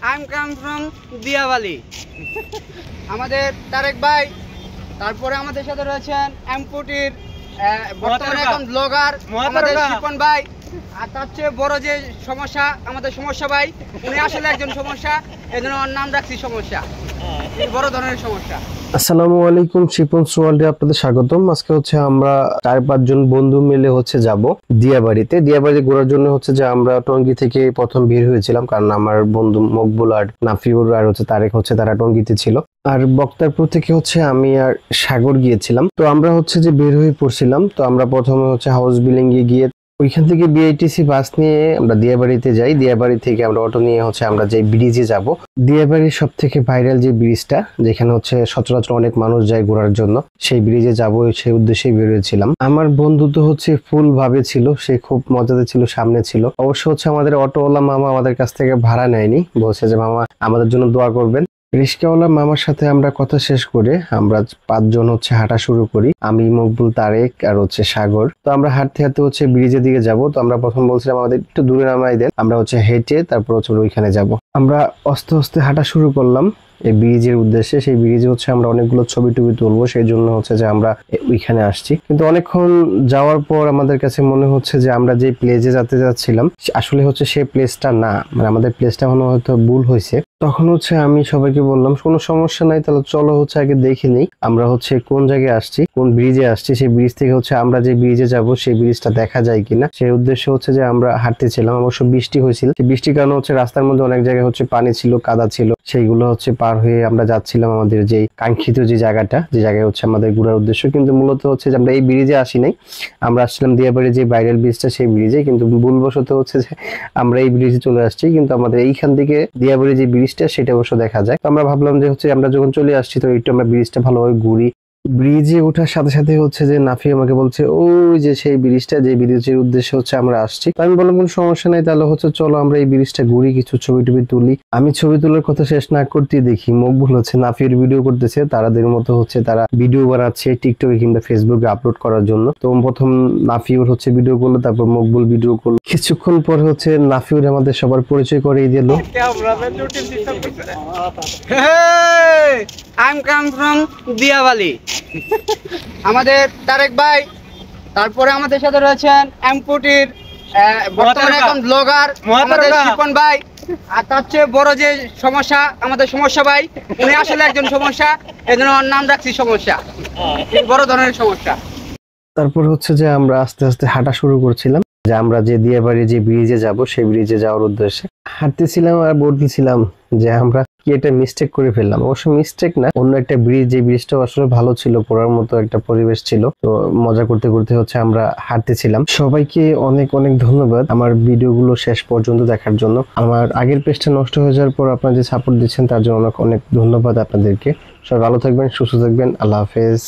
I am come from Diyabali. আমাদের তারেক ভাই, তারপরে আমাদের সাথে রয়েছেন এমপুটির বর্তমানে এখন ব্লগার আমাদের শিপন ভাই, আর তার চেয়ে বড় যে সমস্যা আমাদের সমস্যা ভাই, উনি আসলে একজন সমস্যা, এই জন্য ওর নাম রাখছি সমস্যা, বড় ধরনের সমস্যা। আসসালামু আলাইকুম, শিপন ওয়ার্ল্ডে আপনাদের স্বাগতম। আজকে হচ্ছে আমরা 4-5 জন বন্ধু মিলে হচ্ছে যাব দিয়াবাড়িতে। দিয়াবাড়ি ঘোরার জন্য হচ্ছে যে আমরা টঙ্গী থেকে প্রথম বের হয়েছিলাম, কারণ আমার বন্ধু মকবুল আর নাফিউর আর হচ্ছে তারেক হচ্ছে তারা টঙ্গীতে ছিল, আর বক্তারপুর থেকে হচ্ছে আমি আর সাগর গিয়েছিলাম। তো আমরা হচ্ছে যে বের হয়ে পড়ছিলাম। তো আমরা প্রথমে হচ্ছে হাউস বিল্ডিং এ গিয়ে ওইখান থেকে বিআইটিসি বাস নিয়ে আমরা দিয়াবাড়িতে যাই। দিয়াবাড়ি থেকে আমরা অটো নিয়ে হচ্ছে আমরা যে ব্রিজে যাব, দিয়াবাড়ির সব থেকে ভাইরাল যে ব্রিজটা, যেখানে হচ্ছে সচরাচর অনেক মানুষ যায় ঘোরার জন্য, সেই ব্রিজে যাব, সেই উদ্দেশ্যে বেরিয়েছিলাম। আমার বন্ধু তো হচ্ছে ফুল ভাবে ছিল, সে খুব মজাতে ছিল, সামনে ছিল। অবশ্য হচ্ছে আমাদের অটোওয়ালা মামা আমাদের কাছ থেকে ভাড়া নেয়নি, বলছে যে মামা আমাদের জন্য দোয়া করবেন। রিস্কাওয়ালা মামার সাথে আমরা কথা শেষ করে আমরা 5 জন হচ্ছে হাঁটা শুরু করি, আমি, মকবুল, তারেক আর হচ্ছে সাগর। তো আমরা হাঁটতে হাঁটতে হচ্ছে ব্রিজের দিকে যাব। তো আমরা প্রথম বলছিলাম আমাদের একটু দূরে নামাই দেন, আমরা হচ্ছে হেঁটে তারপর হচ্ছে ওইখানে যাব। আমরা আস্তে আস্তে হাঁটা শুরু করলাম এই ব্রিজের উদ্দেশ্যে। সেই ব্রিজে হচ্ছে আমরা অনেকগুলো ছবি টবি তুলবো, সেই জন্য হচ্ছে যে আমরা ওইখানে আসছি। কিন্তু অনেকক্ষণ যাওয়ার পর আমাদের কাছে মনে হচ্ছে যে আমরা যে প্লেসে যেতে যাচ্ছিলাম আসলে হচ্ছে সেই প্লেসটা না, মানে আমাদের প্লেসটা হয়তো ভুল হয়েছে। তখন হচ্ছে আমি সবাইকে বললাম কোনো সমস্যা নাই, তাহলে চলো হচ্ছে আগে দেখে নেই আমরা হচ্ছে কোন জায়গায় আসছি, কোন ব্রিজে আসছি। সেই ব্রিজ থেকে হচ্ছে আমরা যে ব্রিজে যাব সেই ব্রিজটা দেখা যায় কিনা, সেই উদ্দেশ্যে হচ্ছে যে আমরা হাঁটতেছিলাম। অবশ্য বৃষ্টি হয়েছিল, সেই বৃষ্টির কারণে হচ্ছে রাস্তার মধ্যে অনেক জায়গায় হচ্ছে পানি ছিল, কাদা ছিল, সেইগুলো হচ্ছে পার হয়ে আমরা যাচ্ছিলাম আমাদের যে কাঙ্ক্ষিত যে জায়গাটা, যে জায়গায় হচ্ছে আমাদের ঘোরার উদ্দেশ্য। কিন্তু মূলত হচ্ছে যে আমরা এই ব্রিজে আসি নাই, আমরা আসছিলাম দিয়াবাড়ি যে ভাইরাল ব্রিজটা সেই ব্রিজে। কিন্তু ভুলবশত হচ্ছে যে আমরা এই ব্রিজে চলে আসছি, কিন্তু আমাদের এইখান থেকে দিয়াবাড়ি যে ব্রিজটা সেটা অবশ্য দেখা যায়। তো আমরা ভাবলাম যে হচ্ছে আমরা যখন চলে আসছি তো একটু আমরা ব্রিজটা ভালোভাবে ঘুরি। ব্রিজে ওঠার সাথে সাথে হচ্ছে যে নাফি আমাকে বলছে ওই যে সেই ব্রিজটা, যে ব্রিজের উদ্দেশ্যে হচ্ছে আমরা আসছি। আমি বললাম কোনো সমস্যা নাই, তাহলে হচ্ছে চলো আমরা এই ব্রিজটা ঘুরি, কিছু ছবি টবি তুলি। আমি ছবি তোলার কথা শেষ না করতে দেখি মকবুল হচ্ছে নাফির ভিডিও করতেছে, তারাদের মতো হচ্ছে তারা ভিডিও বানাচ্ছে টিকটকে কিংবা ফেসবুকে আপলোড করার জন্য। তো প্রথম নাফিউর হচ্ছে ভিডিও করলো, তারপর মকবুল ভিডিও করলো। কিছুক্ষণ পরে হচ্ছে নাফিউর আমাদের সবার পরিচয় করে দিল। I am come from Diyabali. আমাদের তারেক ভাই, তারপরে আমাদের সাথে রয়েছেন এমপুটির বর্তমানে এখন ব্লগার আমাদের শিপন ভাই, আর তার চেয়ে বড় যে সমস্যা আমাদের সমস্যা ভাই, উনি আসলে একজন সমস্যা, এই জন্য ওর নাম রাখছি সমস্যা, বড় ধরনের সমস্যা। তারপর হচ্ছে যে আমরা আস্তে আস্তে হাঁটা শুরু করছিলাম, যে আমরা যে দিয়াবাড়ি যে ব্রিজে যাব সেই ব্রিজে যাওয়ার উদ্দেশ্যে হাঁটতেছিলাম। আর বলতেছিলাম যে আমরা কি একটা মিস্টেক করে ফেললাম। অবশ্য মিস্টেক না, অন্য একটা ব্রিজ, যে ব্রিজটা আসলে ভালো ছিল, পড়ার মতো একটা পরিবেশ ছিল। তো মজা করতে করতে হচ্ছে আমরা হাঁটতেছিলাম। সবাইকে অনেক অনেক ধন্যবাদ আমার ভিডিওগুলো শেষ পর্যন্ত দেখার জন্য। আমার আগের পেজটা নষ্ট হয়ে যাওয়ার পর আপনারা যে সাপোর্ট দিচ্ছেন তার জন্য অনেক অনেক ধন্যবাদ আপনাদেরকে। সবাই ভালো থাকবেন, সুস্থ থাকবেন, আল্লাহ হাফেজ।